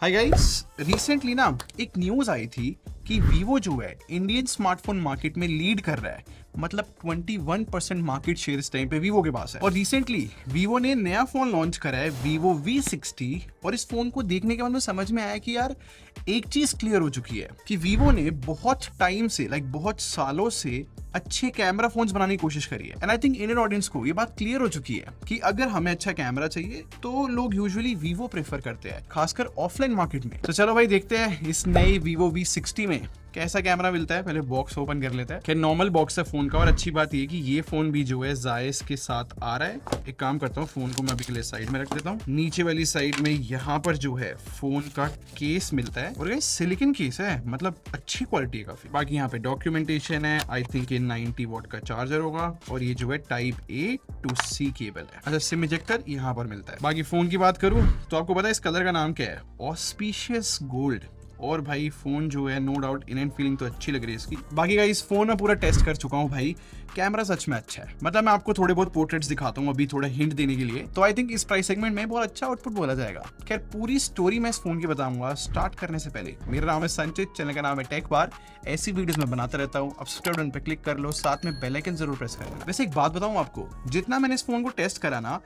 Hi guys, recently ना एक news आई थी कि वीवो जो है इंडियन स्मार्टफोन मार्केट में लीड कर रहा है। मतलब 21% मार्केट शेयर इस टाइम पे वीवो के पास है। और रिसेंटली वीवो ने नया फोन लॉन्च करा है, वीवो V60। और इस फोन को देखने के बाद मुझे समझ में आया कि यार एक चीज क्लियर हो चुकी है कि वीवो ने बहुत टाइम से बहुत सालों से अच्छे कैमरा फोन्स बनाने की कोशिश करी है। And I think Indian audience को ये बात क्लियर हो चुकी है कि अगर हमें अच्छा कैमरा चाहिए तो लोग यूजुअली वीवो प्रेफर करते हैं, खासकर ऑफलाइन मार्केट में। तो चलो भाई देखते हैं इस नए वीवो V60 में कैसा कैमरा मिलता है। पहले बॉक्स ओपन कर लेते हैं। खैर नॉर्मल बॉक्स है फोन का, और अच्छी बात ये कि ये फोन भी जो है जायस के साथ आ रहा है। एक काम करता हूँ, फोन को मैं अभी के लिए साइड में रख देता हूँ। नीचे वाली साइड में यहाँ पर जो है फोन का केस मिलता है, और ये सिलिकॉन केस है, मतलब अच्छी क्वालिटी है काफी। बाकी यहाँ पे डॉक्यूमेंटेशन है। आई थिंक ये 90 वॉट का चार्जर होगा, और ये जो है type A to C cable है। अच्छा, सिम इजेक्टर यहाँ पर मिलता है। बाकी फोन की बात करूँ तो आपको पता है इस कलर का नाम क्या है? Auspicious gold. और भाई फोन जो है no doubt in and feeling तो अच्छी लग रही है इसकी। बाकी का इस फोन में पूरा टेस्ट कर चुका हूँ भाई, कैमरा सच में अच्छा है। मतलब मैं आपको थोड़े बहुत पोर्ट्रेट्स दिखाता हूँ अभी थोड़ा हिंट देने के लिए। तो आई थिंक इस प्राइस सेगमेंट में बहुत अच्छा आउटपुट बोला जाएगा। खैर पूरी स्टोरी मैं इस फोन की बताऊंगा स्टार्ट करने से पहले। मेरा नाम है संचित, चैनल का नाम है टेक बार। ऐसी वीडियोस मैं बनाता रहता हूँ। अब सब्सक्राइब बटन पे क्लिक कर लो, साथ में बेल आइकन जरूर प्रेस करें। वैसे एक बात बताऊं आपको, जितना मैंने इस फोन को टेस्ट करा ना,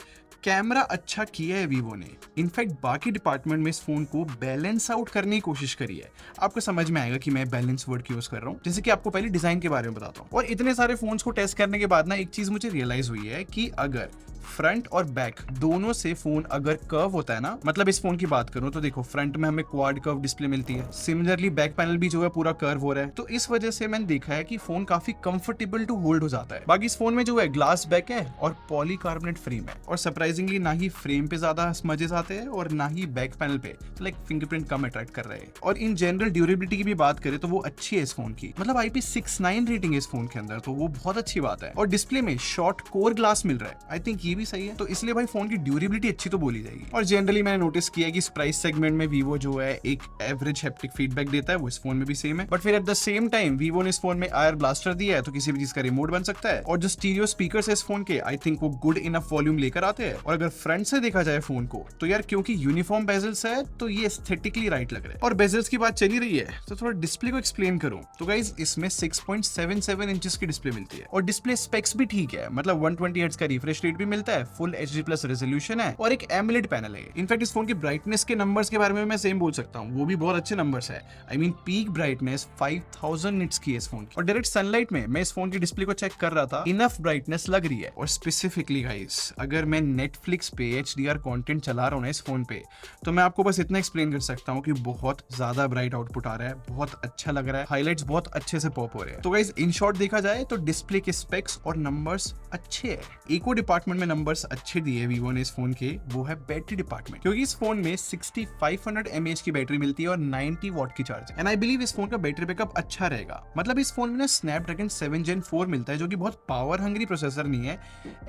कैमरा अच्छा किया है वीवो ने। इनफैक्ट बाकी डिपार्टमेंट में इस फोन को बैलेंस आउट करने की कोशिश करी है। आपको समझ में आएगा कि मैं बैलेंस वर्ड यूज कर रहा हूँ। जैसे कि आपको पहले डिजाइन के बारे में बताता हूँ। और इतने सारे फोन्स को टेस्ट करने के बाद ना एक चीज मुझे रियलाइज हुई है कि अगर फ्रंट और बैक दोनों से फोन अगर कर्व होता है ना, मतलब इस फोन की बात करूं तो देखो फ्रंट में हमें क्वाड कर्व डिस्प्ले मिलती है, सिमिलरली बैक पैनल भी जो है पूरा कर्व हो रहा है। तो इस वजह से मैंने देखा है कि फोन काफी कंफर्टेबल टू होल्ड हो जाता है। बाकी इस फोन में जो है ग्लास बैक है और पॉलीकार्बोनेट फ्रेम है। और सरप्राइजिंगली ना ही फ्रेम पे ज्यादा स्मजेस आते हैं और ना ही बैक पैनल पे फिंगरप्रिंट कम अट्रैक्ट कर रहे हैं। और इन जनरल ड्यूरेबिलिटी की भी बात करें तो वो अच्छी है इस फोन की। मतलब IP69 रेटिंग है इस फोन के अंदर, तो वो बहुत अच्छी बात है। और डिस्प्ले में शॉर्ट कोर ग्लास मिल रहा है, आई थिंक ये भी सही है। तो इसलिए भाई फोन की ड्यूरेबिलिटी अच्छी तो बोली जाएगी। और जनरली मैंने नोटिस किया है कि इस प्राइस सेगमेंट में वीवो जो है एक एवरेज हैप्टिक फीडबैक देता है, वो इस फोन में भी सेम है। बट फिर at the same time Vivo ने इस फोन में आयर ब्लास्टर दिया है, तो किसी भी चीज का रिमोट बन सकता है। और जो स्टीरियो स्पीकर्स है इस फोन के, आई थिंक वो गुड इनफ वॉल्यूम लेकर आते हैं। और अगर फ्रंट से देखा जाए फोन को तो यार क्योंकि यूनिफॉर्म बेजल्स है तो ये एस्थेटिकली राइट लग रहा है। और बेजल्स की बात चली रही है तो थोड़ा डिस्प्ले को एक्सप्लेन करूं तो गाइस इसमें 6.77 इंचेस की डिस्प्ले मिलती है। और डिस्प्ले स्पेक्स भी ठीक है, मतलब 120 हर्ट्ज का रिफ्रेश रेट भी मिलता है, फुल HD+ रेजोल्यूशन है, और एक एमोलेड पैनल है। इनफैक्ट इस फोन की ब्राइटनेस के नंबर्स के बारे में मैं सेम बोल सकता हूँ, वो भी बहुत अच्छे नंबर्स है। I mean peak brightness 5000 nits की है इस फोन की। और डायरेक्ट सनलाइट में मैं इस फोन की डिस्प्ले को चेक कर रहा था, इनफ ब्राइटनेस लग रही है। और स्पेसिफिकली गाइस अगर मैं नेटफ्लिक्स पे HDR कंटेंट चला रहा हूँ ना इस फोन पे, तो मैं आपको बस इतना एक्सप्लेन कर सकता हूँ कि बहुत ज्यादा ब्राइट आउटपुट आ रहा है, बहुत अच्छा लग रहा है, हाइलाइट्स बहुत अच्छे से पॉप हो रहे हैं। तो गाइस इन शॉर्ट देखा जाए तो डिस्प्ले के स्पेक्स और नंबर्स अच्छे हैं। इको डिपार्टमेंट में नंबर्स अच्छे दिए वीवो ने इस फोन के, वो है बैटरी डिपार्टमेंट। क्योंकि इस फोन में 6500 mAh की बैटरी मिलती है और 90 वॉट की चार्जिंग। एंड आई बिलीव इस फोन का बैटरी बैकअप अच्छा रहेगा। मतलब इस फोन में ना स्नैपड्रैगन 7 Gen 4 मिलता है, जो कि बहुत पावर हंग्री प्रोसेसर नहीं है,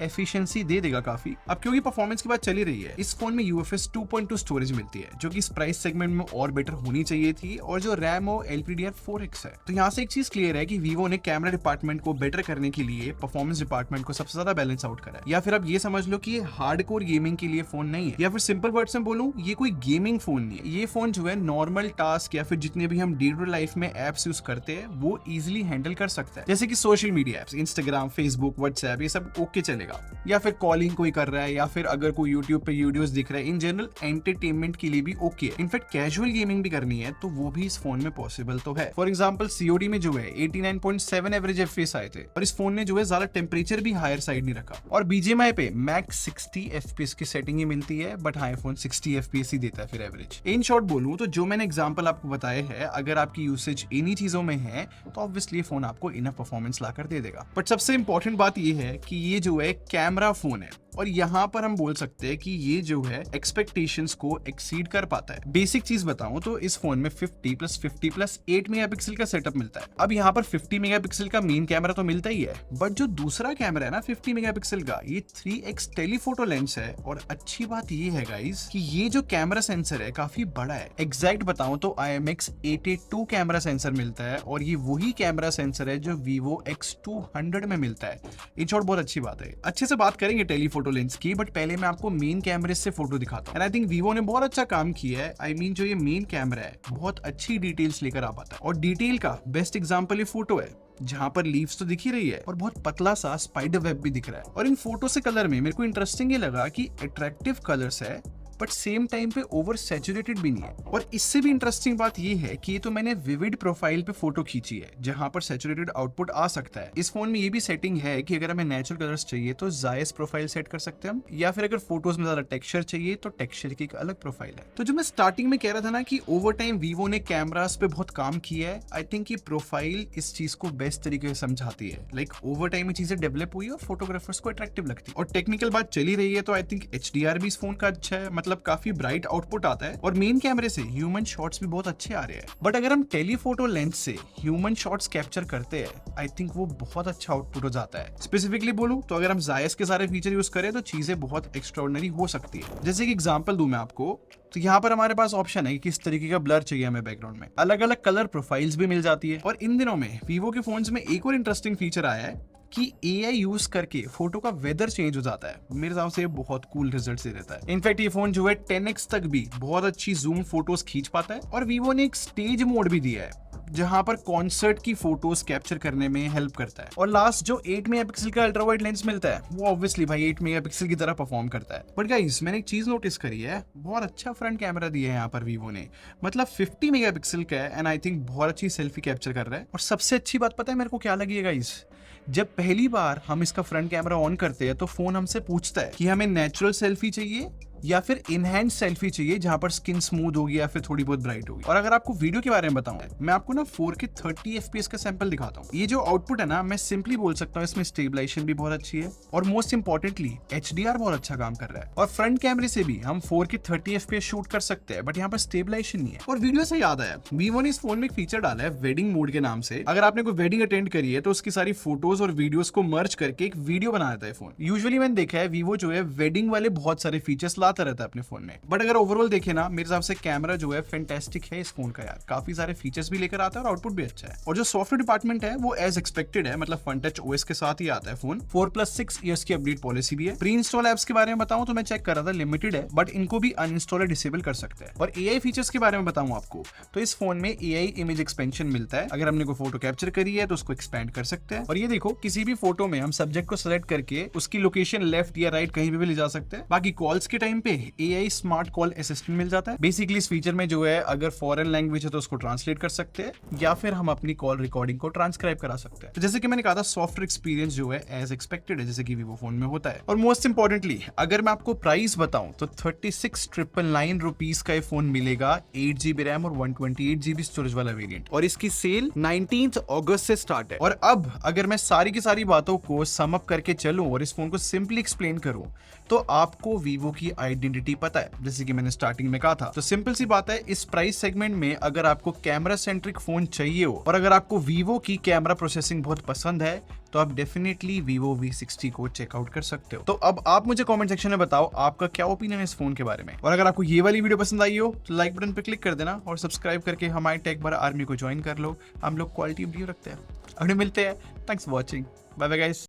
एफिशिएंसी दे देगा काफी। अब क्योंकि परफॉर्मेंस की बात चली रही है, इस फोन में UFS 2.2 स्टोरेज मिलती है, जो कि इस प्राइस सेगमेंट में और बेटर होनी चाहिए थी। और जो रैम हो LPDDR4X है। तो यहाँ से एक चीज क्लियर है कि वीवो ने कैमरा डिपार्टमेंट को बेटर करने के लिए परफॉर्मेंस डिपार्टमेंट को सबसे ज्यादा बैलेंस आउट करा है। या फिर आप ये समझ लो कि ये हार्डकोर गेमिंग के लिए फोन नहीं है, या फिर सिंपल वर्ड्स में बोलूं ये कोई गेमिंग फोन नहीं है। ये फोन जो है नॉर्मल टास्क या फिर जितने भी हम डे टू डे लाइफ में एप्स यूज करते हैं वो इजीली हैंडल कर सकता है। जैसे कि social media apps, Instagram, Facebook, WhatsApp, ये सब ओके चलेगा। या फिर कॉलिंग कोई कर रहा है, या फिर अगर कोई यूट्यूब पे वीडियोस दिख रहा है, इन जनरल एंटरटेनमेंट के लिए भी ओके है। इनफैक्ट कैजुअल गेमिंग भी करनी है तो वो भी इस फोन में पॉसिबल तो है। फॉर एग्जाम्पल COD में जो है 89.7 एवरेज FPS आए थे, और इस फोन ने जो है ज्यादा टेम्परेचर भी हायर साइड नहीं रखा। और BGMI पे मैक्स 60 FPS की सेटिंग ही मिलती है, बट हाँ फोन 60 FPS ही देता है फिर एवरेज। इन शॉर्ट बोलूं तो जो मैंने एग्जांपल आपको बताए हैं, अगर आपकी यूसेज इन्हीं चीजों में है तो ऑब्वियसली फोन आपको इनफ परफॉर्मेंस लाकर दे देगा। बट सबसे इंपॉर्टेंट बात ये है कि ये जो है कैमरा फोन है, और यहाँ पर हम बोल सकते हैं कि ये जो है एक्सपेक्टेशंस को एक्सीड कर पाता है। बेसिक चीज बताऊं तो इस फोन में 50+50+8 मेगापिक्सल का सेटअप मिलता है। अब यहाँ पर 50 मेगापिक्सल का मेन कैमरा तो मिलता ही है, बट जो दूसरा कैमरा है ना 50 मेगापिक्सल का, ये 3x टेलीफोटो लेंस है। और अच्छी बात ये है गाइस कि ये जो कैमरा सेंसर है काफी बड़ा है। एग्जैक्ट बताऊं तो IMX882 कैमरा सेंसर मिलता है, और ये वही कैमरा सेंसर है जो Vivo X200 में मिलता है। इन शॉर्ट बहुत अच्छी बात है। अच्छे से बात करेंगे टेलीफोटो टेलीफोटो लेंस की, बट पहले मैं आपको मेन कैमरे से फोटो दिखाता हूँ। एंड आई थिंक वीवो ने बहुत अच्छा काम किया है। आई मीन जो ये मेन कैमरा है बहुत अच्छी डिटेल्स लेकर आ पाता है, और डिटेल का बेस्ट एग्जांपल ये फोटो है जहां पर लीव्स तो दिख ही रही है और बहुत पतला सा स्पाइडर वेब भी दिख रहा है। और इन फोटो से कलर में मेरे को इंटरेस्टिंग ये लगा कि अट्रैक्टिव कलर्स है बट सेम टाइम पे ओवर सैचुरेटेड भी नहीं है। और इससे भी इंटरेस्टिंग बात ये है कि ये तो मैंने विविड प्रोफाइल पे फोटो खींची है जहां पर सैचुरेटेड आउटपुट आ सकता है। इस फोन में ये भी सेटिंग है कि अगर हमें नेचुरल कलर्स चाहिए तो जायस प्रोफाइल सेट कर सकते हैं हम, या फिर अगर फोटोज में ज्यादा टेक्सचर चाहिए तो टेक्सचर की एक अलग प्रोफाइल है। तो जो मैं स्टार्टिंग में कह रहा था ना कि ओवर टाइम वीवो ने कैमरास पे बहुत काम किया है, आई थिंक ये प्रोफाइल इस चीज को बेस्ट तरीके से समझाती है। लाइक ओवर टाइम ये चीजें डेवलप हुई है और फोटोग्राफर्स को अट्रैक्टिव लगती है। और टेक्निकल बात चली रही है तो आई थिंक HDR भी इस फोन का अच्छा है, मतलब काफी ब्राइट आउटपुट आता है, और मेन कैमरे से ह्यूमन शॉट्स भी बहुत अच्छे आ रहे हैं। बट अगर हम टेलीफोटो लेंस से ह्यूमन शॉट्स कैप्चर करते हैं आई थिंक वो बहुत अच्छा आउटपुट हो जाता है। स्पेसिफिकली बोलूं तो अगर हम जायस के सारे फीचर यूज करें तो चीजें बहुत एक्स्ट्राऑर्डिनरी हो सकती है। जैसे कि एग्जांपल दूं मैं आपको, तो यहाँ पर हमारे पास ऑप्शन है कि किस तरीके का ब्लर चाहिए हमें बैकग्राउंड में, अलग अलग कलर प्रोफाइल्स भी मिल जाती है। और इन दिनों में वीवो के फोन्स में एक और इंटरेस्टिंग फीचर आया है कि AI यूज करके फोटो का वेदर चेंज हो जाता है। मेरे हिसाब से बहुत कूल रिजल्ट दे देता है। इनफैक्ट ये फोन जो है 10x तक भी बहुत अच्छी जूम फोटोज खींच पाता है। और वीवो ने एक स्टेज मोड भी दिया है जहां पर कॉन्सर्ट की फोटोज कैप्चर करने में हेल्प करता है। और लास्ट जो 8 मेगापिक्सल का अल्ट्रा वाइड लेंस मिलता है वो ऑब्वियसली भाई 8 मेगापिक्सल की तरह परफॉर्म करता है। बट गाइस मैंने एक चीज नोटिस करी है, बहुत अच्छा फ्रंट कैमरा दिया है यहाँ पर वीवो ने, मतलब 50 मेगापिक्सल का है एंड आई थिंक बहुत अच्छी सेल्फी कैप्चर कर रहा है। और सबसे अच्छी बात पता है मेरे को क्या लगी है गाइस, जब पहली बार हम इसका फ्रंट कैमरा ऑन करते हैं तो फोन हमसे पूछता है कि हमें नेचुरल सेल्फी चाहिए या फिर इनहैंस सेल्फी चाहिए जहां पर स्किन स्मूथ होगी या फिर थोड़ी बहुत ब्राइट होगी। और अगर आपको वीडियो के बारे में बताऊं, मैं आपको ना 4K 30 FPS का सैंपल दिखाता हूं। ये जो आउटपुट है ना, मैं सिंपली बोल सकता हूं इसमें स्टेबलाइजेशन भी बहुत अच्छी है और मोस्ट इंपॉर्टेंटली HDR बहुत अच्छा काम कर रहा है। और फ्रंट कैमरे से भी हम 4K 30 FPS शूट कर सकते हैं, बट यहाँ पर स्टेबलाइजेशन नहीं है। और वीडियो से याद आया, वीवो ने इस फोन में एक फीचर डाला है वेडिंग मोड के नाम से। अगर आपने कोई वेडिंग अटेंड करी है तो उसकी सारी फोटोज और वीडियोस को मर्ज करके एक वीडियो बना देता है फोन। यूजुअली मैंने देखा है वीवो जो है वेडिंग वाले बहुत सारे फीचर्स लाता रहता है अपने फोन में। बट अगर ओवरऑल देखे ना, मेरे हिसाब से कैमरा जो है फैंटास्टिक है इस फोन का यार, काफी सारे फीचर्स भी लेकर आता है और आउटपुट भी अच्छा है। और जो सॉफ्टवेयर डिपार्टमेंट है वो एज एक्सपेक्टेड है, मतलब FunTouch OS के साथ ही आता है फोन। 4+6 इयर्स की अपडेट पॉलिसी भी है। प्री इंस्टॉल एप्स के बारे में बताऊं तो मैं चेक कर रहा था, लिमिटेड है, बट इनको भी अनइंस्टॉल या डिसेबल कर सकते हैं। और AI फीचर्स के बारे में बताऊं आपको तो इस फोन में AI इमेज एक्सपेंशन मिलता है। अगर हमने कोई फोटो कैप्चर करी है तो उसको एक्सपेंड कर सकते हैं। और ये देखो, किसी भी फोटो में हम सब्जेक्ट को सेलेक्ट करके उसकी लोकेशन लेफ्ट या राइट कहीं भी ले जा सकते हैं। बाकी कॉल्स के टाइम पे AI स्मार्ट कॉल असिस्टेंट मिल जाता है। बेसिकली इस फीचर में जो है अगर फॉरेन लैंग्वेज है तो उसको ट्रांसलेट कर सकते हैं या फिर हम अपनी कॉल रिकॉर्डिंग को ट्रांसक्राइब करा सकते हैं। तो जैसे कि मैंने कहा था, सॉफ्टवेयर एक्सपीरियंस जो है एज एक्सपेक्टेड है, जैसे कि वीवो फोन में होता है। और मोस्ट इंपॉर्टेंटली अगर मैं आपको प्राइस बताऊं तो 36,999 रुपीज का ये फोन मिलेगा, 8GB रैम और 128GB स्टोरेज वाला वेरिएंट। और इसकी सेल 19 अगस्त से स्टार्ट है। और अब अगर मैं सारी की सारी बातों को सम अप करके चलूं और इस फोन को सिंपली एक्सप्लेन करूं तो आपको वीवो की आइडेंटिटी पता है, जैसे कि मैंने स्टार्टिंग में कहा था। तो सिंपल सी बात है, इस प्राइस सेगमेंट में अगर आपको कैमरा सेंट्रिक फोन चाहिए हो और अगर आपको वीवो की कैमरा प्रोसेसिंग बहुत पसंद है तो आप डेफिनेटली वीवो V60 को चेकआउट कर सकते हो। तो अब आप मुझे कमेंट सेक्शन में बताओ आपका क्या ओपिनियन है इस फोन के बारे में। और अगर आपको ये वाली वीडियो पसंद आई हो तो लाइक बटन पर क्लिक कर देना और सब्सक्राइब करके हमारे टेक बार आर्मी को ज्वाइन कर लो। हम लोग क्वालिटी वीडियो रखते हैं। अगले मिलते हैं। Thanks for watching. Bye bye guys.